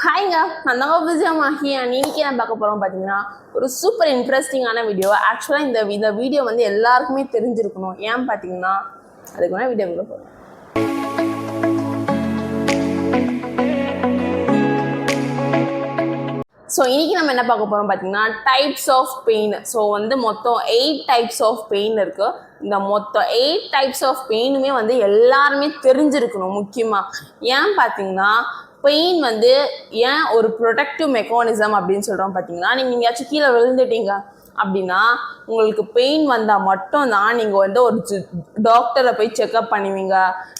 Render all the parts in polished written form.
ஹாய்ங்க, நான் தான் விஜயமாகி இன்னைக்கு நான் பார்க்க போகிறோம் பார்த்தீங்கன்னா ஒரு சூப்பர் இன்ட்ரெஸ்டிங்கான வீடியோ. ஆக்சுவலாக இந்த வீடியோ வந்து எல்லாருக்குமே தெரிஞ்சிருக்கணும். ஏன் பார்த்தீங்கன்னா அதுக்கு வேணால் வீடியோக்குள்ளே போகிறோம். ஸோ இன்றைக்கி நம்ம என்ன பார்க்க போகிறோம் பார்த்தீங்கன்னா டைப்ஸ் ஆஃப் பெயின். ஸோ வந்து மொத்தம் 8 டைப்ஸ் ஆஃப் பெயின் இருக்குது. இந்த மொத்தம் 8 டைப்ஸ் ஆஃப் பெயினுமே வந்து எல்லாருமே தெரிஞ்சிருக்கணும் முக்கியமாக. ஏன் பார்த்தீங்கன்னா பெயின் வந்து ஏன் ஒரு ப்ரொடக்டிவ் மெக்கானிசம் அப்படின்னு சொல்கிறோம் பார்த்தீங்கன்னா, நீங்கள் எங்கேயாச்சும் கீழே விழுந்துட்டீங்க அப்படின்னா உங்களுக்கு பெயின் வந்தால் மட்டும்தான் நீங்கள் வந்து ஒரு டாக்டரை போய் செக்அப் பண்ணுவீங்க.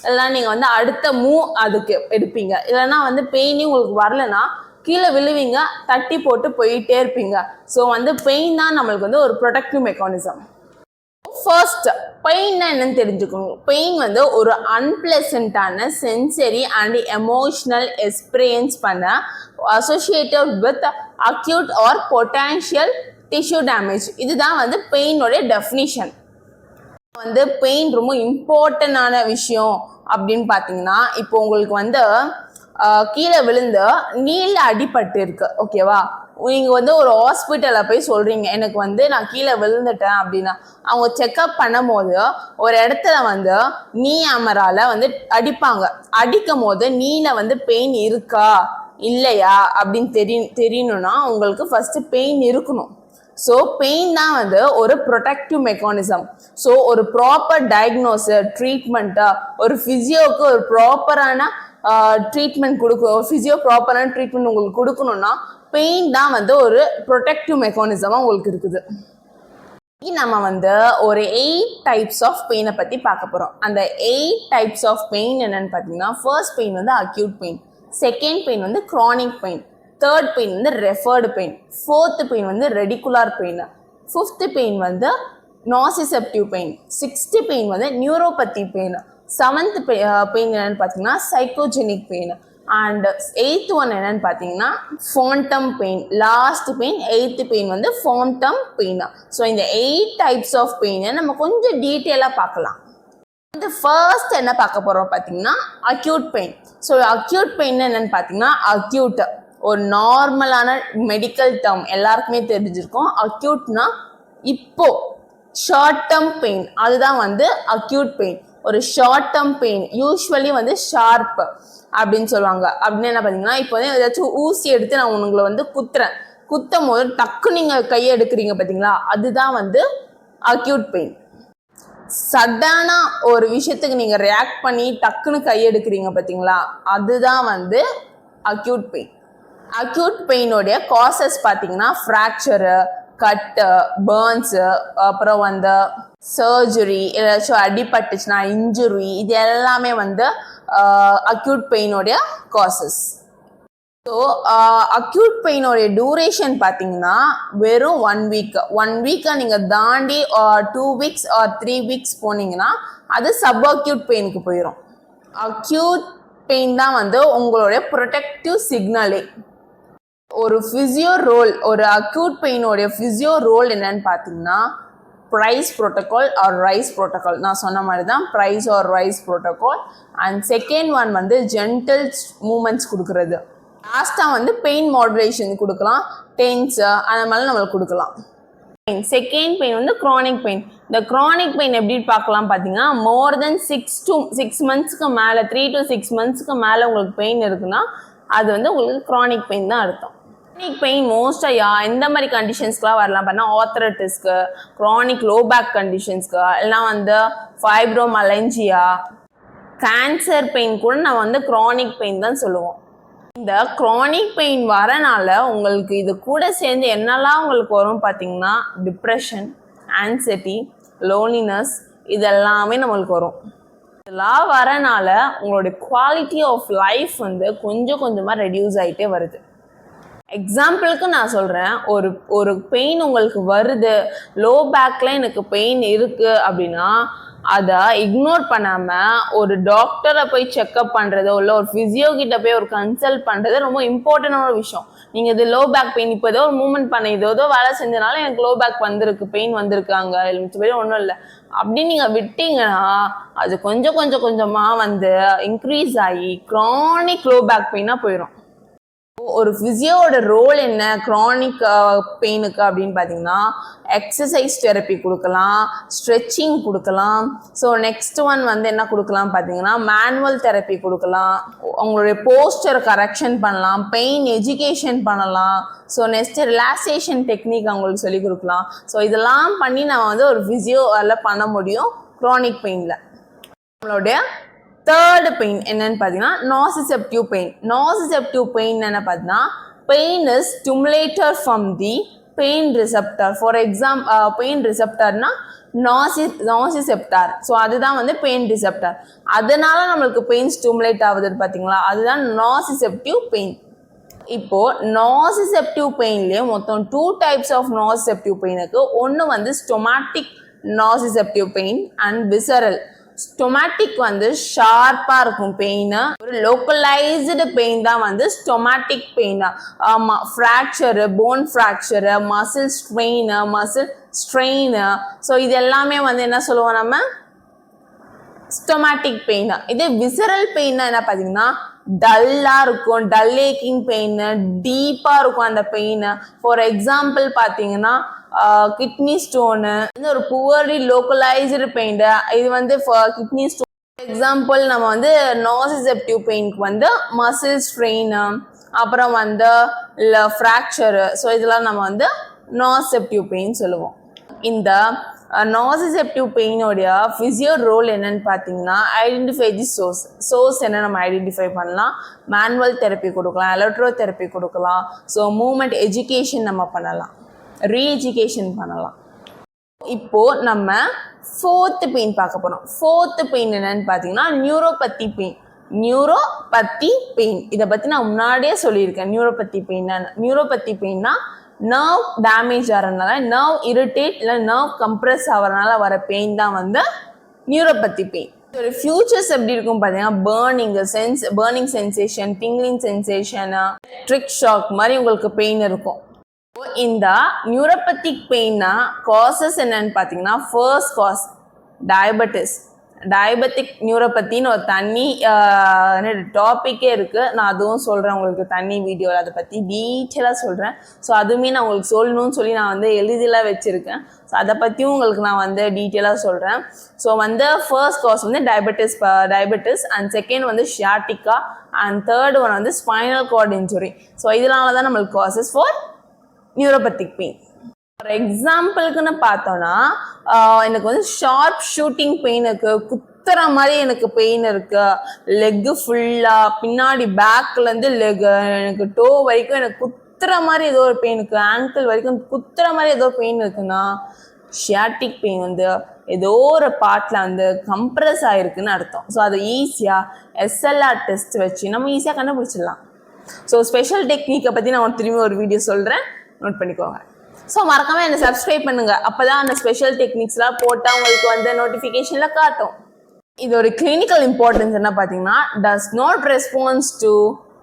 இல்லைனா நீங்கள் வந்து அடுத்த அதுக்கு எடுப்பீங்க. இல்லைனா வந்து பெயினே உங்களுக்கு வரலைன்னா கீழே விழுவீங்க, தட்டி போட்டு போயிட்டே இருப்பீங்க. ஸோ வந்து பெயின் தான் நம்மளுக்கு வந்து ஒரு ப்ரொடக்டிவ் மெக்கானிசம். ஃபர்ஸ்ட் பெயின்னா என்னன்னு தெரிஞ்சுக்கோங்க. பெயின் வந்து ஒரு அன்பிளசண்டான சென்சரி அண்ட் எமோஷனல் எக்ஸ்பீரியன்ஸ் பண்ண associated with acute or potential tissue damage. இதுதான் வந்து பெயினோடைய டெஃபினிஷன். வந்து பெயின் ரொம்ப இம்பார்ட்டண்டான விஷயம் அப்படின்னு பார்த்தீங்கன்னா, இப்போ உங்களுக்கு வந்து கீழே விழுந்து நீல அடிபட்டு இருக்கு, ஓகேவா? நீங்கள் வந்து ஒரு ஹாஸ்பிட்டலில் போய் சொல்கிறீங்க, எனக்கு வந்து நான் கீழே விழுந்துட்டேன் அப்படின்னா, அவங்க செக்அப் பண்ணும் போது ஒரு இடத்துல வந்து நீ அமரால வந்து அடிப்பாங்க. அடிக்கும் போது நீல வந்து பெயின் இருக்கா இல்லையா அப்படின்னு தெரியணும்னா உங்களுக்கு ஃபஸ்ட்டு பெயின் இருக்கணும். ஸோ பெயின் தான் வந்து ஒரு ப்ரொடக்டிவ் மெக்கானிசம். ஸோ ஒரு ப்ராப்பர் டயக்னோஸு ட்ரீட்மெண்ட்டா ஒரு ஃபிசியோவுக்கு ஒரு ப்ராப்பரான ட்ரீட்மெண்ட் கொடுக்கணும். ஃபிசியோ ப்ராப்பரான ட்ரீட்மெண்ட் உங்களுக்கு கொடுக்கணும்னா பெயின் தான் வந்து ஒரு ப்ரொடக்டிவ் மெக்கானிசமாக உங்களுக்கு இருக்குது. நம்ம வந்து ஒரு 8 டைப்ஸ் ஆஃப் பெயினை பற்றி பார்க்க போகிறோம். அந்த 8 டைப்ஸ் ஆஃப் பெயின் என்னென்னு பார்த்தீங்கன்னா, ஃபர்ஸ்ட் பெயின் வந்து அக்யூட் பெயின், செகண்ட் பெயின் வந்து க்ரானிக் பெயின், தேர்ட் பெயின் வந்து ரெஃபர்டு பெயின், ஃபோர்த்து பெயின் வந்து ரெடிகுலர் பெயின், ஃபிஃப்த்து பெயின் வந்து நாசிசெப்டிவ் பெயின், சிக்ஸ்த்து பெயின் வந்து நியூரோபதி பெயின், செவன்த் பெயின் என்னென்னு பார்த்தீங்கன்னா psychogenic pain, and eighth one என்னென்னு பார்த்தீங்கன்னா Phantom pain. Last pain eighth pain வந்து ஃபாண்டம் பெயின். ஸோ இந்த 8 டைப்ஸ் ஆஃப் பெயினை நம்ம கொஞ்சம் டீட்டெயிலாக பார்க்கலாம். வந்து ஃபர்ஸ்ட் என்ன பார்க்க போகிறோம் பார்த்தீங்கன்னா acute pain. So acute pain என்னென்னு பார்த்தீங்கன்னா, அக்யூட் ஒரு நார்மலான மெடிக்கல் டேர்ம் எல்லாருக்குமே தெரிஞ்சிருக்கும். அக்யூட்னா இப்போ ஷார்ட் டேர்ம் பெயின், அதுதான் வந்து அக்யூட் பெயின். ஒரு ஷார்ட் டேர்ம் பெயின் யூஸ்வலி வந்து ஷார்ப் அப்படின்னு சொல்லுவாங்க. அப்படின்னு என்ன பார்த்தீங்கன்னா, இப்போ வந்து ஏதாச்சும் ஊசி எடுத்து நான் உங்களை வந்து குத்தும் போது டக்கு நீங்கள் கையை எடுக்கிறீங்க பார்த்தீங்களா, அதுதான் வந்து அக்யூட் பெயின். சடனாக ஒரு விஷயத்துக்கு நீங்கள் ரியாக்ட் பண்ணி டக்குன்னு கையெடுக்கிறீங்க பார்த்தீங்களா, அதுதான் வந்து அக்யூட் பெயின். அக்யூட் பெயினோடைய காசஸ் பார்த்தீங்கன்னா ஃப்ராக்சரு, கட்டு, பேர்ன்ஸு, அப்புறம் வந்து சர்ஜரி, ஏதாச்சும் அடிபட்டுச்சுன்னா இன்ஜுரி, இது எல்லாமே வந்து அக்யூட் பெயினோடைய காசஸ். ஸோ அக்யூட் பெயினோடைய டூரேஷன் பார்த்தீங்கன்னா வெறும் 1 வீக்கை நீங்கள் தாண்டி 2 வீக்ஸ் ஆர் 3 வீக்ஸ் போனீங்கன்னா அது சப் அக்யூட் பெயினுக்கு போயிடும். அக்யூட் பெயின் தான் வந்து உங்களுடைய ப்ரொடெக்டிவ் சிக்னலே. ஒரு ஃபிசியோ ரோல், ஒரு அக்யூட் பெயினோடைய ஃபிசியோ ரோல் என்னன்னு பார்த்தீங்கன்னா PRICE protocol or RICE protocol. நான் சொன்ன மாதிரி தான் PRICE or RICE protocol. And second one வந்து ஜென்டல் மூமெண்ட்ஸ் கொடுக்குறது. லாஸ்ட்டாக வந்து பெயின் மாடுலேஷன் கொடுக்கலாம், டென்ஸு அந்த மாதிரி நம்மளுக்கு கொடுக்கலாம். செகண்ட் பெயின் வந்து க்ரானிக் பெயின். இந்த க்ரானிக் பெயின் எப்படி பார்க்கலாம் பார்த்தீங்கன்னா, மோர் தென் 6 மந்த்ஸ்க்கு மேலே 3 to 6 மந்த்ஸ்க்கு மேலே உங்களுக்கு பெயின் இருக்குன்னா அது வந்து உங்களுக்கு க்ரானிக் பெயின் தான் அர்த்தம். க்ரானிக் பெயின் மோஸ்ட்டாக எந்த மாதிரி கண்டிஷன்ஸ்க்குலாம் வரலாம் பார்த்தீங்கன்னா, ஆர்த்ரைட்டிஸ்க்கு, க்ரானிக் லோ பேக் கண்டிஷன்ஸ்க்கு, எல்லாம் வந்து ஃபைப்ரோமலஞ்சியா, கேன்சர் பெயின் கூட நம்ம வந்து க்ரானிக் பெயின் தான் சொல்லுவோம். இந்த க்ரானிக் பெயின் வரனால உங்களுக்கு இது கூட சேர்ந்து என்னெல்லாம் உங்களுக்கு வரும் பார்த்தீங்கன்னா, டிப்ரெஷன், ஆன்சைட்டி, லோன்லினஸ், இதெல்லாமே நம்மளுக்கு வரும். இதெல்லாம் வரனால உங்களுடைய குவாலிட்டி ஆஃப் லைஃப் வந்து கொஞ்சம் கொஞ்சமாக ரெடியூஸ் ஆகிட்டே வருது. எக்ஸாம்பிளுக்கு நான் சொல்கிறேன், ஒரு பெயின் உங்களுக்கு வருது, லோ பேக்கில் எனக்கு பெயின் இருக்குது அப்படின்னா அதை இக்னோர் பண்ணாமல் ஒரு டாக்டரை போய் செக்அப் பண்ணுறதோ இல்லை ஒரு ஃபிசியோகிட்ட போய் ஒரு கன்சல்ட் பண்ணுறது ரொம்ப இம்பார்ட்டண்டான ஒரு விஷயம். நீங்கள் இது லோ பேக் பெயின், இப்போ ஏதோ ஒரு மூவ்மெண்ட் பண்ண ஏதோ வேலை செஞ்சனால எனக்கு லோ பேக் வந்திருக்கு, பெயின் வந்திருக்காங்க, இல்லை ஒன்றும் இல்லை அப்படின்னு நீங்கள் விட்டீங்கன்னா அது கொஞ்சமாக வந்து இன்க்ரீஸ் ஆகி க்ரானிக் லோ பேக் பெயினாக போயிடும். ஒரு ஃபிசியோட ரோல் என்ன க்ரானிக் பெயினுக்கு அப்படின்னு பார்த்தீங்கன்னா எக்ஸசைஸ் தெரப்பி கொடுக்கலாம், ஸ்ட்ரெச்சிங் கொடுக்கலாம். ஸோ நெக்ஸ்ட் ஒன் வந்து என்ன கொடுக்கலாம் பார்த்தீங்கன்னா மேனுவல் தெரப்பி கொடுக்கலாம், அவங்களுடைய போஸ்டர் கரெக்ஷன் பண்ணலாம், பெயின் எஜுகேஷன் பண்ணலாம். ஸோ நெக்ஸ்ட் ரிலாக்ஸேஷன் டெக்னிக் அவங்களுக்கு சொல்லிக் கொடுக்கலாம். ஸோ இதெல்லாம் பண்ணி நம்ம வந்து ஒரு ஃபிசியோவில் பண்ண முடியும் க்ரானிக் பெயினில். நம்மளுடைய தேர்டு பெயின் என்னன்னு பார்த்தீங்கன்னா நாசிசெப்டிவ் பெயின். நாசிசெப்டிவ் பெயின் என்ன பார்த்தீங்கன்னா pain is stimulator from the pain receptor. For pain ரிசெப்டர்னா நாசிசெப்டார். ஸோ அதுதான் வந்து பெயின் ரிசெப்டர். அதனால நம்மளுக்கு பெயின் ஸ்டிமுலேட் ஆகுதுன்னு பார்த்தீங்களா, அதுதான் நாசிசெப்டிவ் பெயின். இப்போ நாசிசெப்டிவ் பெயின்லேயே மொத்தம் 2 டைப்ஸ் ஆஃப் நாசிசெப்டிவ் பெயினுக்கு. ஒன்று வந்து somatic nociceptive pain and visceral. Somatic வந்து ஷார்ப்பாக இருக்கும் பெயின், ஒரு லோக்கலைஸ்டு பெயின் தான் வந்து somatic pain. Fracture, phone fracture, muscle strain, so இது எல்லாமே வந்து என்ன சொல்லுவோம் நம்ம ஸ்டொமேட்டிக் பெயின். இதே விசரல் பெயின் என்ன பார்த்தீங்கன்னா டல்லாக இருக்கும், டல் ஏக்கிங் பெயின், டீப்பாக இருக்கும் அந்த பெயின். ஃபார் எக்ஸாம்பிள் பார்த்தீங்கன்னா கிட்னி ஸ்டோனு, ஒரு புவர்லி லோக்கலைஸ்டு பெயின். இது வந்து கிட்னி ஸ்டோன் எக்ஸாம்பிள். நம்ம வந்து நாசிசெப்டிவ் பெயினுக்கு வந்து மசில் ஸ்ட்ரெயின், அப்புறம் வந்து ஃப்ராக்சரு, ஸோ இதெல்லாம் நம்ம வந்து நாசிசெப்டிவ் பெயின் சொல்லுவோம். இந்த நாசிசெப்டிவ் பெயினோடைய ஃபிசியோ ரோல் என்னன்னு பார்த்தீங்கன்னா ஐடென்டிஃபை தி சோர்ஸ் என்ன நம்ம ஐடென்டிஃபை பண்ணலாம், மேனுவல் தெரப்பி கொடுக்கலாம், எலக்ட்ரோ தெரப்பி கொடுக்கலாம், ஸோ மூமெண்ட் எஜுகேஷன் நம்ம பண்ணலாம், ரீஎஜுகேஷன் பண்ணலாம். இப்போது நம்ம ஃபோர்த்து பெயின் பார்க்க போகிறோம். ஃபோர்த்து பெயின் என்னன்னு பார்த்தீங்கன்னா நியூரோபதி பெயின். நியூரோபதி பெயின் இதை பற்றி நான் முன்னாடியே சொல்லியிருக்கேன். நியூரோபதி பெயின்னா நர்வ் டேமேஜ் ஆகிறதுனால, நர்வ் இரிட்டேட் இல்லை நர்வ் கம்ப்ரெஸ் ஆகிறதுனால வர பெயின் தான் வந்து நியூரோபதி பெயின். ஒரு ஃபியூச்சர்ஸ் எப்படி இருக்கும் பார்த்தீங்கன்னா burning sensation, tingling sensation, electric shock மாதிரி உங்களுக்கு பெயின் இருக்கும். இந்த நியூரோபதிக் பெயின்னா காசஸ் என்னன்னு பார்த்தீங்கன்னா ஃபர்ஸ்ட் காஸ் டயபெட்டிக் நியூரோபத்தின்னு ஒரு தனி டாப்பிக்கே இருக்குது. நான் அதுவும் சொல்கிறேன் உங்களுக்கு தனி வீடியோவில், அதை பற்றி டீட்டெயிலாக சொல்கிறேன். ஸோ அதுவுமே நான் உங்களுக்கு சொல்லணும்னு சொல்லி நான் வந்து எழுதிலாம் வச்சுருக்கேன். ஸோ அதை பற்றியும் உங்களுக்கு நான் வந்து டீட்டெயிலாக சொல்கிறேன். ஸோ வந்து ஃபர்ஸ்ட் காஸ் வந்து டயபெட்டிஸ் அண்ட் செகண்ட் வந்து ஷியாட்டிக்கா அண்ட் தேர்ட் ஒன் வந்து ஸ்பைனல் கார்டு இன்ஜுரி. ஸோ இதனால தான் நம்மளுக்கு causes for neuropathic pain. For எக்ஸாம்பிளுக்குன்னு பார்த்தோன்னா எனக்கு வந்து ஷார்ப் ஷூட்டிங் பெயின் இருக்குது, குத்துற மாதிரி எனக்கு பெயின் இருக்குது, லெக்கு ஃபுல்லாக பின்னாடி பேக்லேருந்து எனக்கு டோ வரைக்கும் எனக்கு குத்துற மாதிரி ஏதோ ஒரு பெயின் இருக்குது, ஆங்கிள் வரைக்கும் குத்துற மாதிரி ஏதோ பெயின் இருக்குன்னா ஷியாட்டிக் பெயின் வந்து ஏதோ ஒரு பார்ட்டில் வந்து கம்ப்ரெஸ் ஆகிருக்குன்னு அர்த்தம். ஸோ அது ஈஸியாக எஸ்எல்ஆர் டெஸ்ட் வச்சு நம்ம ஈஸியாக கண்டுபிடிச்சிடலாம். ஸோ ஸ்பெஷல் டெக்னிக்கை பற்றி நான் திரும்பி ஒரு வீடியோ சொல்கிறேன், நோட் பண்ணிக்கோங்க. ஸோ மறக்காமல் என்னை சப்ஸ்கிரைப் பண்ணுங்கள், அப்போ தான் அந்த ஸ்பெஷல் டெக்னிக்ஸ்லாம் போட்டால் உங்களுக்கு வந்து நோட்டிஃபிகேஷனில் காட்டும். இது ஒரு கிளினிக்கல் இம்பார்ட்டன்ஸ் என்ன பார்த்தீங்கன்னா does not response to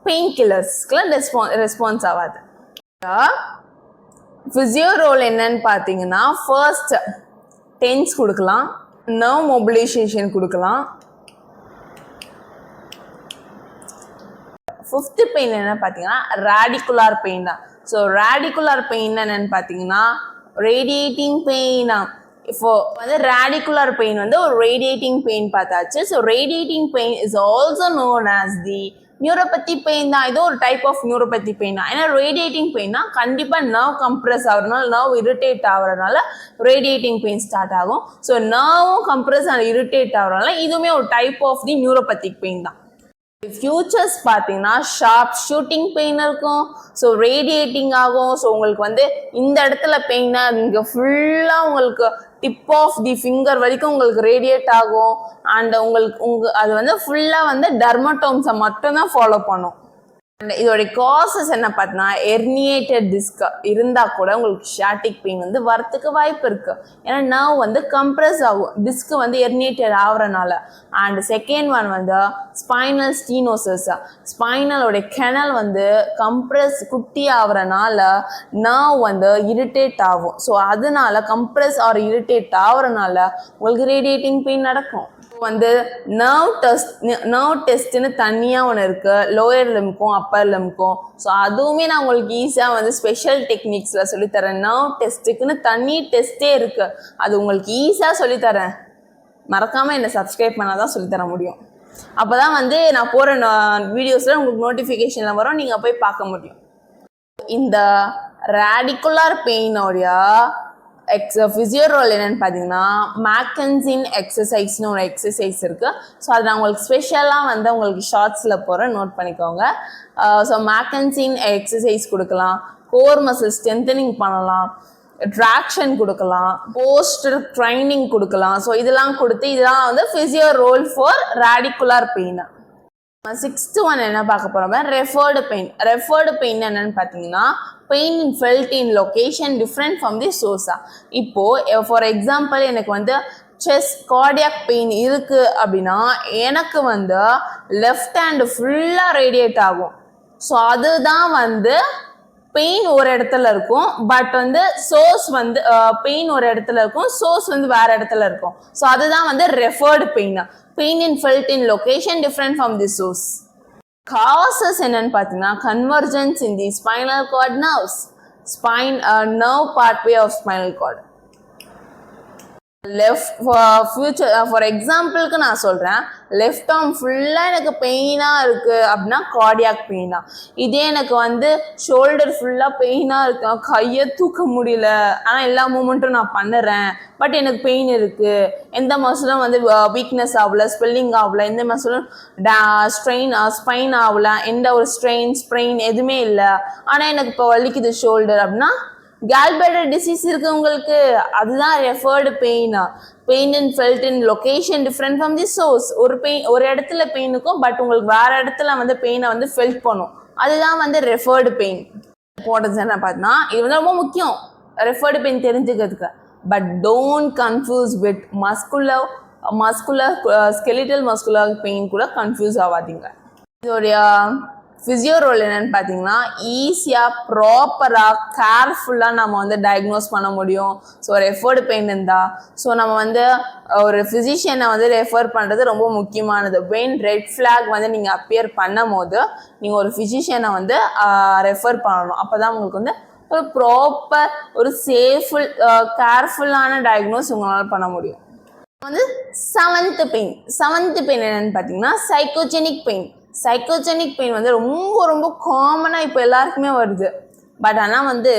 pain கில்லர்ஸ்க்குலாம் ரெஸ்பான்ஸ் ஆகாது. ஃபிசியோ ரோல் என்னன்னு பார்த்தீங்கன்னா ஃபர்ஸ்ட் டென்ஸ் கொடுக்கலாம், நர்வ் மொபிலைசேஷன் கொடுக்கலாம். ஃபிஃப்த்து பெயின் என்ன பார்த்தீங்கன்னா ரேடிகுலார் பெயின் தான். ஸோ ரேடிகுலார் பெயின் என்னன்னு பார்த்தீங்கன்னா ரேடியேட்டிங் பெயின். இப்போ வந்து ரேடிகுலர் பெயின் வந்து ஒரு ரேடியேட்டிங் பெயின் பார்த்தாச்சு. So radiating pain is also known as the neuropathy pain தான். இது ஒரு டைப் ஆஃப் நியூரோபதி பெயின் தான். ஏன்னா ரேடியேட்டிங் பெயின்னா கண்டிப்பாக நர்வ் கம்ப்ரெஸ் ஆகிறதுனால, நர்வ் இரிட்டேட் ஆகிறதுனால ரேடியேட்டிங் பெயின் ஸ்டார்ட் ஆகும். ஸோ நர்வும் கம்ப்ரெஸ் அண்ட் இரிட்டேட் ஆகிறதுனால இதுவுமே ஒரு type of the neuropathic pain தான். ஃபியூச்சர்ஸ் பார்த்தீங்கன்னா ஷார்ப் ஷூட்டிங் பெயின் இருக்கும், ஸோ ரேடியேட்டிங் ஆகும். ஸோ உங்களுக்கு வந்து இந்த இடத்துல பெயினா இங்கே ஃபுல்லாக உங்களுக்கு டிப் ஆஃப் தி ஃபிங்கர் வரைக்கும் உங்களுக்கு ரேடியேட் ஆகும். அண்ட் அது வந்து ஃபுல்லாக வந்து டெர்மட்டோம்ஸை மட்டும்தான் ஃபாலோ பண்ணும். அண்ட் இதோடைய காசஸ் என்ன பார்த்தீங்கன்னா எர்னியேட்டட் டிஸ்க் இருந்தால் கூட உங்களுக்கு ஷியாட்டிக் பெயின் வந்து வரத்துக்கு வாய்ப்பு இருக்குது. ஏன்னா நர்வ் வந்து கம்ப்ரெஸ் ஆகும், டிஸ்க் வந்து எர்னியேட்டட் ஆகுறனால. அண்ட் செகண்ட் ஒன் வந்து ஸ்பைனல் ஸ்டீனோசிஸ், ஸ்பைனலோடைய கெனல் வந்து கம்ப்ரெஸ் குட்டி ஆகுறனால நர்வ் வந்து இரிட்டேட் ஆகும். ஸோ அதனால கம்ப்ரெஸ் ஆர் இரிட்டேட் ஆகுறனால உங்களுக்கு ரேடியேட்டிங் பெயின் நடக்கும். வந்து நர்வ் டெஸ்ட்னு தனியாக ஒன்று இருக்குது, லோயர் லிம்க்கும் அப்பர் லிம்க்கும். ஸோ அதுவுமே நான் உங்களுக்கு ஈஸியாக வந்து ஸ்பெஷல் டெக்னிக்ஸில் சொல்லித்தரேன். நர்வ் டெஸ்ட்டுக்குன்னு தனி டெஸ்ட்டே இருக்குது, அது உங்களுக்கு ஈஸியாக சொல்லித்தரேன். மறக்காமல் என்னை சப்ஸ்கிரைப் பண்ணால் தான் சொல்லித்தர முடியும். அப்போ தான் வந்து நான் போகிற வீடியோஸில் உங்களுக்கு நோட்டிஃபிகேஷனில் வரும், நீங்கள் போய் பார்க்க முடியும். இந்த ரேடிகுலர் பெயினோடைய ஃபிசியோ ரோல் என்னென்னு பார்த்தீங்கன்னா, மேக்கன்சின் எக்ஸசைஸ்னு ஒரு எக்ஸசைஸ் இருக்குது. ஸோ அது நான் உங்களுக்கு ஸ்பெஷலாக வந்து உங்களுக்கு ஷார்ட்ஸில் போகிறேன், நோட் பண்ணிக்கோங்க. ஸோ மேக்கன்சின் எக்ஸசைஸ் கொடுக்கலாம், கோர் மசில் ஸ்ட்ரென்தனிங் பண்ணலாம், ட்ராக்ஷன் கொடுக்கலாம், போஸ்டர் ட்ரைனிங் கொடுக்கலாம். ஸோ இதெல்லாம் கொடுத்து இதெல்லாம் வந்து physio role for radicular pain. 6th one என்ன பார்க்க போகிறோம், ரெஃபர்டு பெயின். ரெஃபர்டு பெயின் என்னன்னு பார்த்தீங்கன்னா, pain felt in location different from the சோர்ஸா. இப்போது ஃபார் எக்ஸாம்பிள் எனக்கு வந்து செஸ்ட் கார்டியாக் பெயின் இருக்குது அப்படின்னா, எனக்கு வந்து லெஃப்ட் ஹேண்டு ஃபுல்லாக ரேடியேட் ஆகும். ஸோ அதுதான் வந்து பெயின் ஒரு இடத்துல இருக்கும், பட் வந்து சோர்ஸ் வந்து பெயின் ஒரு இடத்துல இருக்கும், சோர்ஸ் வந்து வேற இடத்துல இருக்கும். ஸோ அதுதான் வந்து referred pain. Pain in felt in location different from the source. Causes என்னன்னு பார்த்தீங்கன்னா, convergence in the spinal cord nerves, nerve pathway of spinal cord. Left for எக்ஸாம்பிளுக்கு நான் சொல்கிறேன், லெஃப்ட் ஆர்ம் ஃபுல்லாக எனக்கு பெயினாக இருக்குது அப்படின்னா கார்டியாக் பெயினா. இதே எனக்கு வந்து ஷோல்டர் ஃபுல்லாக பெயினாக இருக்கு, கையை தூக்க முடியல, ஆனால் எல்லா மூமெண்ட்டும் நான் பண்ணுறேன், பட் எனக்கு பெயின் இருக்குது, எந்த மசிலும் வந்து வீக்னஸ் ஆகலை, ஸ்பெல்லிங் ஆகலை, எந்த மசிலும் ஸ்ட்ரெயின் ஆகலை, எந்த ஒரு ஸ்ப்ரெயின் எதுவுமே இல்லை, ஆனால் எனக்கு இப்போ வலிக்குது ஷோல்டர் அப்படின்னா கேல்பிளடர் டிசீஸ் இருக்குது உங்களுக்கு. அதுதான் ரெஃபர்டு பெயினா. Pain in felt in location different from the source. ஒரு இடத்துல பெயின் இருக்கும், பட் உங்களுக்கு வேற இடத்துல வந்து பெயினை வந்து ஃபெல்ட் பண்ணும், அதுதான் வந்து ரெஃபர்டு பெயின். இம்பார்ட்டன்ஸ் என்ன பார்த்தீங்கன்னா, இது வந்து ரொம்ப முக்கியம் ரெஃபர்டு பெயின் தெரிஞ்சுக்கிறதுக்கு. But don't confuse with muscular skeletal muscular pain கூட கன்ஃபியூஸ் ஆகாதீங்க. இதோடைய ஃபிசியோ ரோல் என்னென்னு பார்த்தீங்கன்னா, ஈஸியாக ப்ராப்பராக கேர்ஃபுல்லாக நம்ம வந்து டயக்னோஸ் பண்ண முடியும். ஸோ ரெஃபர்டு பெயின் இருந்தால், ஸோ நம்ம வந்து ஒரு ஃபிசிஷியனை வந்து ரெஃபர் பண்ணுறது ரொம்ப முக்கியமானது. வென் ரெட் ஃப்ளாக் வந்து நீங்கள் அப்பியர் பண்ணும் போது நீங்கள் ஒரு ஃபிசிஷியனை வந்து ரெஃபர் பண்ணணும். அப்போ தான் உங்களுக்கு வந்து ஒரு ப்ராப்பர் ஒரு கேர்ஃபுல்லான டயக்னோஸ் உங்களால் பண்ண முடியும். வந்து செவன்த் பெயின் என்னென்னு பார்த்தீங்கன்னா, சைக்கோஜெனிக் பெயின். சைக்கோஜெனிக் பெயின் வந்து ரொம்ப ரொம்ப காமனாக இப்போ எல்லாருக்குமே வருது. பட் ஆனால் வந்து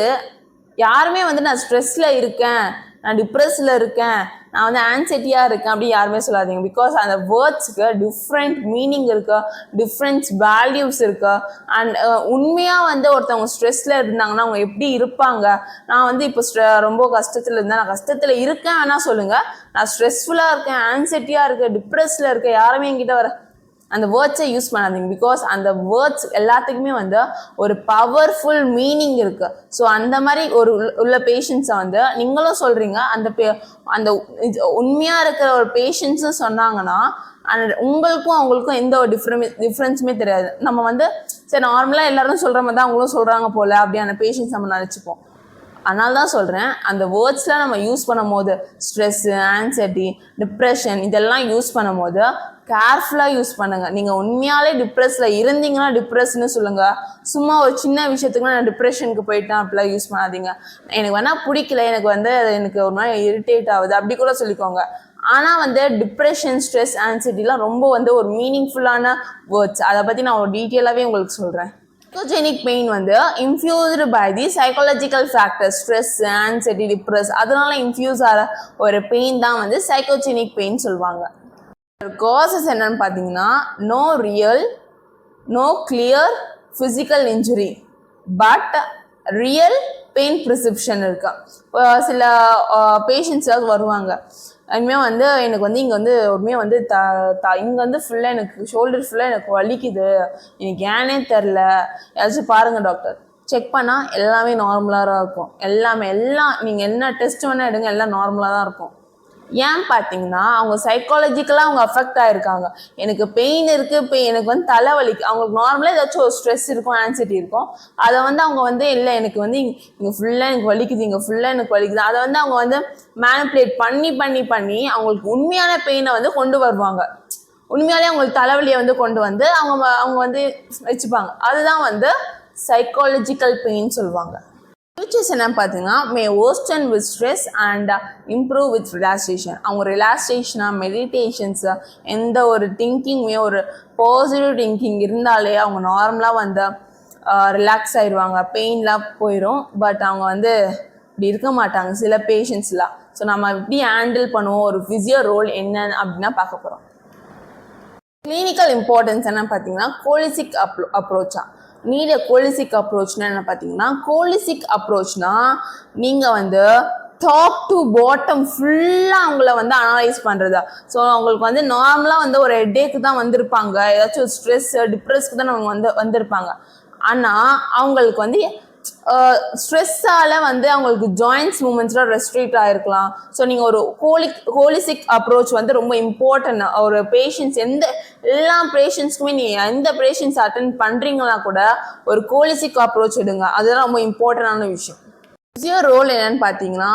யாருமே வந்து நான் ஸ்ட்ரெஸ்ஸில் இருக்கேன், நான் டிப்ரெஸில் இருக்கேன், நான் வந்து ஆன்சைட்டியாக இருக்கேன் அப்படி யாருமே சொல்லாதீங்க. பிகாஸ் அந்த வேர்ட்ஸுக்கு டிஃப்ரெண்ட் மீனிங் இருக்குது, டிஃப்ரெண்ட் வேல்யூஸ் இருக்குது. அண்ட் உண்மையாக வந்து ஒருத்தவங்க ஸ்ட்ரெஸ்ஸில் இருந்தாங்கன்னா அவங்க எப்படி இருப்பாங்க, நான் வந்து இப்போ ரொம்ப கஷ்டத்தில் இருந்தேன், நான் கஷ்டத்தில் இருக்கேன் வேணால் சொல்லுங்கள், நான் ஸ்ட்ரெஸ்ஃபுல்லாக இருக்கேன், ஆன்சைட்டியாக இருக்கேன், டிப்ரெஸில் இருக்கேன், யாருமே என்கிட்ட வர அந்த வேர்ட்ஸை யூஸ் பண்ணாதீங்க. பிகாஸ் அந்த வேர்ட்ஸ் எல்லாத்துக்குமே வந்து ஒரு பவர்ஃபுல் மீனிங் இருக்குது. ஸோ அந்த மாதிரி உள்ள பேஷண்ட்ஸை வந்து நீங்களும் சொல்கிறீங்க, அந்த உண்மையாக இருக்கிற ஒரு பேஷண்ட்ஸும் சொன்னாங்கன்னா அந்த உங்களுக்கும் அவங்களுக்கும் எந்த ஒரு டிஃப்ரென்ஸுமே தெரியாது. நம்ம வந்து சரி நார்மலாக எல்லாரும் சொல்கிற மாதிரி தான் அவங்களும் சொல்கிறாங்க போல் அப்படியான பேஷண்ட்ஸ் நம்ம நினச்சிப்போம். அதனால தான் சொல்கிறேன், அந்த வேர்ட்ஸ்லாம் நம்ம யூஸ் பண்ணும் போது ஸ்ட்ரெஸ்ஸு, ஆன்சைட்டி, டிப்ரெஷன் இதெல்லாம் யூஸ் பண்ணும் போது கேர்ஃபுல்லாக யூஸ் பண்ணுங்கள். நீங்கள் உண்மையாலே டிப்ரெஸில் இருந்தீங்கன்னா டிப்ரெஸ்ன்னு சொல்லுங்கள். சும்மா ஒரு சின்ன விஷயத்துக்குலாம் நான் டிப்ரெஷனுக்கு போயிட்டேன் அப்படிலாம் யூஸ் பண்ணாதீங்க. எனக்கு வேணால் பிடிக்கல, எனக்கு ஒரு மாதிரி இரிட்டேட் ஆகுது அப்படி கூட சொல்லிக்கோங்க. ஆனால் வந்து டிப்ரெஷன், ஸ்ட்ரெஸ், ஆன்சைட்டிலாம் ரொம்ப வந்து ஒரு மீனிங்ஃபுல்லான வேர்ட்ஸ். அதை பற்றி நான் ஒரு டீட்டெயிலாகவே உங்களுக்கு சொல்கிறேன். சைக்கோஜெனிக் பெயின் வந்து infused by the psychological factors, stress, anxiety, depress, அதனால இன்ஃபியூஸ் ஆகிற ஒரு பெயின் தான் வந்து சைக்கோஜெனிக் பெயின் சொல்லுவாங்க. காசஸ் என்னன்னு பார்த்தீங்கன்னா, no clear physical injury but real pain prescription இருக்கு. சில பேஷண்ட்ஸாக வருவாங்க, இனிமேல் வந்து எனக்கு வந்து இங்கே வந்து உண்மையாக வந்து இங்கே வந்து ஃபுல்லாக எனக்கு ஷோல்டர் ஃபுல்லாக எனக்கு வலிக்குது, எனக்கு ஏனே தெரில, ஏதாச்சும் பாருங்கள் டாக்டர். செக் பண்ணால் எல்லாமே நார்மலாக தான் இருக்கும். எல்லாம் நீங்கள் என்ன டெஸ்ட் வேணால் எடுங்க, எல்லாம் நார்மலாக தான் இருக்கும். ஏன் பார்த்தீங்கன்னா அவங்க சைக்காலஜிக்கலாக அவங்க அஃபெக்ட் ஆகிருக்காங்க. எனக்கு பெயின் இருக்குது, எனக்கு வந்து தலைவலிக்கு அவங்களுக்கு நார்மலாக ஏதாச்சும் ஒரு ஸ்ட்ரெஸ் இருக்கும், ஆன்சைட்டி இருக்கும். அதை வந்து அவங்க வந்து இல்லை எனக்கு வந்து இங்கே ஃபுல்லாக எனக்கு வலிக்குது, இங்கே ஃபுல்லாக எனக்கு வலிக்குது, அதை வந்து அவங்க வந்து மேனிப்புலேட் பண்ணி பண்ணி பண்ணி அவங்களுக்கு உண்மையான பெயினை வந்து கொண்டு வருவாங்க. உண்மையாலே அவங்களுக்கு தலைவலியை வந்து கொண்டு வந்து அவங்க வந்து வச்சுப்பாங்க. அதுதான் வந்து சைக்காலஜிக்கல் பெயின் சொல்லுவாங்க. ஃபியூச்சர்ஸ் என்ன பார்த்தீங்கன்னா மே worsen with stress and improve with relaxation. அவங்க ரிலாக்ஸேஷனாக மெடிடேஷன்ஸு எந்த ஒரு திங்கிங்குமே ஒரு பாசிட்டிவ் திங்கிங் இருந்தாலே அவங்க நார்மலாக வந்து ரிலாக்ஸ் ஆயிடுவாங்க, பெயின்லாம் போயிடும். பட் அவங்க வந்து இப்படி இருக்க மாட்டாங்க சில பேஷண்ட்ஸ்லாம். ஸோ நம்ம எப்படி ஹேண்டில் பண்ணுவோம், ஒரு ஃபிசியோ ரோல் என்ன அப்படின்னா பார்க்க போகிறோம். கிளினிக்கல் இம்பார்ட்டன்ஸ் என்ன பார்த்தீங்கன்னா ஹோலிஸ்டிக் அப்ரோச்சா நீட் ஹோலிஸ்டிக் அப்ரோச்னா என்ன பார்த்தீங்கன்னா ஹோலிஸ்டிக் அப்ரோச்னா நீங்கள் வந்து டாப் டு பாட்டம் ஃபுல்லாக அவங்கள வந்து அனலைஸ் பண்ணுறதா. ஸோ அவங்களுக்கு வந்து நார்மலாக வந்து ஒரு ஹெட்டேக்கு தான் வந்திருப்பாங்க, ஏதாச்சும் ஒரு ஸ்ட்ரெஸ் டிப்ரெஸ்க்கு தான் அவங்க வந்திருப்பாங்க. ஆனால் அவங்களுக்கு வந்து ஸ்ட்ரெஸ்ஸால் வந்து அவங்களுக்கு ஜாயின்ட்ஸ் மூமெண்ட்ஸ்லாம் ரெஸ்ட்ரிக்ட் ஆகிருக்கலாம். ஸோ நீங்கள் ஒரு ஹோலிஸ்டிக் அப்ரோச் வந்து ரொம்ப இம்பார்ட்டன்ட். ஒரு பேஷண்ட்ஸ் எல்லா பேஷண்ட்ஸ்க்குமே நீங்கள் எந்த பேஷண்ட்ஸ் அட்டென்ட் பண்ணுறீங்களா கூட ஒரு ஹோலிஸ்டிக் அப்ரோச் எடுங்க, அதுதான் ரொம்ப இம்பார்ட்டண்டான விஷயம். ஃபிசியோ ரோல் என்னன்னு பார்த்தீங்கன்னா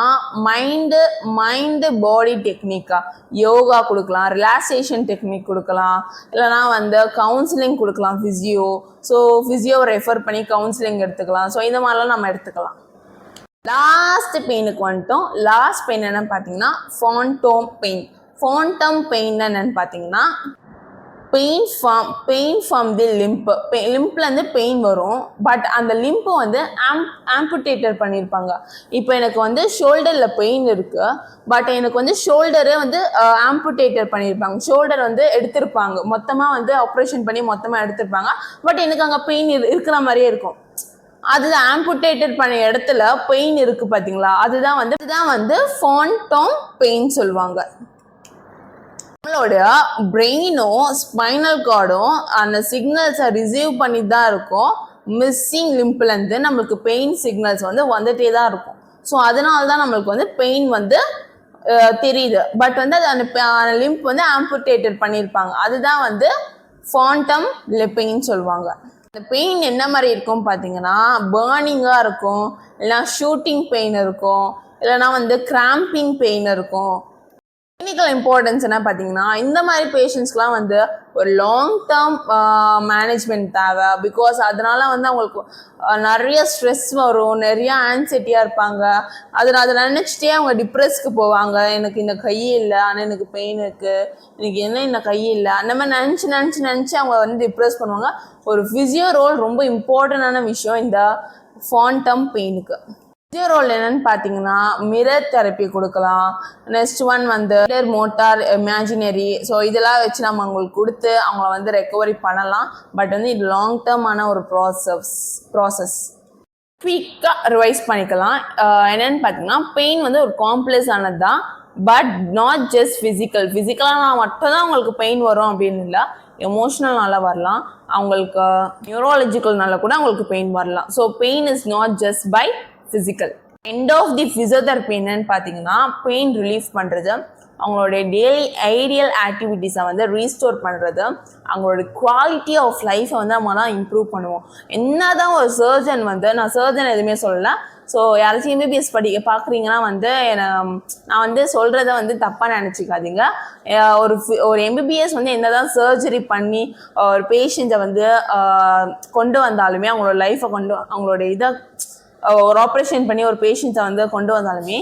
மைண்டு பாடி டெக்னிக்கா யோகா கொடுக்கலாம், ரிலாக்ஸேஷன் டெக்னிக் கொடுக்கலாம், இல்லைனா வந்து கவுன்சிலிங் கொடுக்கலாம் ஃபிசியோ. ஸோ ஃபிசியோவை ரெஃபர் பண்ணி கவுன்சிலிங் எடுத்துக்கலாம். ஸோ இந்த மாதிரிலாம் நம்ம எடுத்துக்கலாம். லாஸ்ட் பெயினுக்கு வந்துட்டோம். லாஸ்ட் பெயின் என்னன்னு பார்த்தீங்கன்னா ஃபான்டம் பெயின் என்னன்னு பார்த்தீங்கன்னா பெயின் ஃப்ரம் தி லிம்ப்லேருந்து பெயின் வரும். பட் அந்த லிம்பு வந்து ஆம்புடேட்டர் பண்ணியிருப்பாங்க. இப்போ எனக்கு வந்து ஷோல்டரில் பெயின் இருக்குது, பட் எனக்கு வந்து ஷோல்டரே வந்து ஆம்புடேட்டர் பண்ணியிருப்பாங்க. ஷோல்டர் வந்து எடுத்திருப்பாங்க, மொத்தமாக வந்து ஆப்ரேஷன் பண்ணி மொத்தமாக எடுத்திருப்பாங்க. பட் எனக்கு அங்கே பெயின் இருக்கிற மாதிரியே இருக்கும். அது ஆம்புடேட்டட் பண்ண இடத்துல பெயின் இருக்குது பார்த்தீங்களா, அதுதான் வந்து ஃபான்டம் பெயின் சொல்லுவாங்க. நம்மளோட பிரெயினும் ஸ்பைனல் கார்டும் அந்த சிக்னல்ஸை ரிசீவ் பண்ணி தான் இருக்கும். மிஸ்ஸிங் லிம்ப்லேருந்து நம்மளுக்கு பெயின் சிக்னல்ஸ் வந்து வந்துட்டே தான் இருக்கும். ஸோ அதனால தான் நம்மளுக்கு வந்து பெயின் வந்து தெரியுது. பட் வந்து அது அந்த லிம்ப் வந்து ஆம்புடேட்டட் பண்ணியிருப்பாங்க. அதுதான் வந்து ஃபான்டம் பெயின் சொல்லுவாங்க. இந்த பெயின் என்ன மாதிரி இருக்கும் பார்த்தீங்கன்னா பேர்னிங்காக இருக்கும், இல்லைனா ஷூட்டிங் பெயின் இருக்கும், இல்லைனா வந்து கிராம்பிங் பெயின் இருக்கும். கிளினிக்கல் இம்பார்ட்டன்ஸ் என்ன பார்த்தீங்கன்னா இந்த மாதிரி பேஷண்ட்ஸ்க்குலாம் வந்து ஒரு லாங் டேர்ம் மேனேஜ்மெண்ட் தேவை. பிகாஸ் அதனால வந்து அவங்களுக்கு நிறைய ஸ்ட்ரெஸ் வரும், நிறைய ஆன்சைட்டியாக இருப்பாங்க. அதை நினச்சிட்டே அவங்க டிப்ரெஸ்க்கு போவாங்க. எனக்கு இந்த கை இல்லை, ஆனால் எனக்கு பெயின் இருக்குது, எனக்கு என்ன இந்த கை இல்லை, அந்த மாதிரி நினச்சி அவங்க வந்து டிப்ரெஸ் பண்ணுவாங்க. ஒரு ஃபிசியோ ரோல் ரொம்ப இம்பார்ட்டண்டான விஷயம் இந்த ஃபான்டம் பெயினுக்கு. ஃபிசியோ ரோல் என்னன்னு பார்த்தீங்கன்னா மிரர் தெரப்பி கொடுக்கலாம். நெக்ஸ்ட் ஒன் வந்து மோட்டார் இமேஜினரி. ஸோ இதெல்லாம் வச்சு நம்ம அவங்களுக்கு கொடுத்து அவங்கள வந்து ரெக்கவரி பண்ணலாம். பட் வந்து இது லாங் டேர்மான ஒரு ப்ராசஸ். குயிக்காக ரிவைஸ் பண்ணிக்கலாம். என்னென்னு பார்த்தீங்கன்னா பெயின் வந்து ஒரு காம்ப்ளெக்ஸ் ஆனது தான். பட் நாட் ஜஸ்ட் ஃபிசிக்கலாக மட்டும்தான் அவங்களுக்கு பெயின் வரும் அப்படின்னு இல்லை. எமோஷ்னல்னால வரலாம், அவங்களுக்கு நியூரோலஜிக்கல்னால கூட அவங்களுக்கு பெயின் வரலாம். So pain is not just by physical. End of the physiotherapy என்னன்னு பார்த்தீங்கன்னா பெயின் ரிலீஃப் பண்ணுறது, அவங்களுடைய டெய்லி ஐடியல் ஆக்டிவிட்டீஸை வந்து ரீஸ்டோர் பண்ணுறது, அவங்களோட குவாலிட்டி ஆஃப் லைஃப்பை வந்து நம்ம தான் இம்ப்ரூவ் பண்ணுவோம். என்ன தான் ஒரு சர்ஜன் வந்து, நான் சர்ஜன் எதுவுமே சொல்லலை. ஸோ யாராச்சும் எம்பிபிஎஸ் பார்க்குறீங்கன்னா வந்து நான் வந்து சொல்கிறத வந்து தப்பாக நினச்சிக்காதீங்க. ஒரு எம்பிபிஎஸ் வந்து என்ன தான் சர்ஜரி பண்ணி ஒரு பேஷண்ட்டை வந்து கொண்டு வந்தாலுமே, அவங்களோட லைஃப்பை அவங்களோட இதை ஒரு ஆப்ரேஷன் பண்ணி ஒரு பேஷண்ட்ஸை வந்து கொண்டு வந்தாலுமே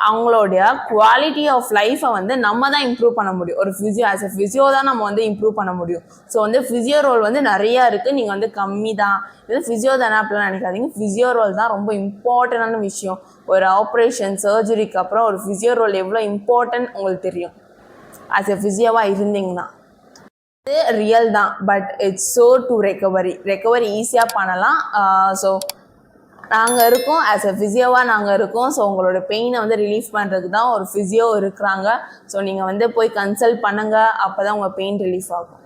அவங்களுடைய குவாலிட்டி ஆஃப் லைஃப்பை வந்து நம்ம தான் இம்ப்ரூவ் பண்ண முடியும். ஒரு ஃபிசியோ தான் நம்ம வந்து இம்ப்ரூவ் பண்ண முடியும். ஸோ வந்து ஃபிசியோ ரோல் வந்து நிறையா இருக்குது. நீங்கள் வந்து கம்மி தான் இது ஃபிசியோ தானே அப்படிலாம் நினைக்காதீங்க. ஃபிசியோ ரோல் தான் ரொம்ப இம்பார்ட்டண்டான விஷயம். ஒரு ஆப்ரேஷன் சர்ஜரிக்கு அப்புறம் ஒரு ஃபிசியோ ரோல் எவ்வளோ இம்பார்ட்டன்ட் உங்களுக்கு தெரியும் ஆஸ் எ ஃபிசியோவாக இருந்தீங்கன்னா. இது ரியல் தான், but it's so to recovery ஈஸியாக பண்ணலாம். ஸோ நாங்கள் இருக்கோம், ஆஸ் எ ஃபிசியோவாக நாங்கள் இருக்கோம். ஸோ உங்களோட பெயினை வந்து ரிலீஃப் பண்ணுறதுக்கு தான் ஒரு ஃபிசியோ இருக்கிறாங்க. ஸோ நீங்கள் வந்து போய் கன்சல்ட் பண்ணுங்கள், அப்போ தான் உங்கள் பெயின் ரிலீஃப் ஆகும்.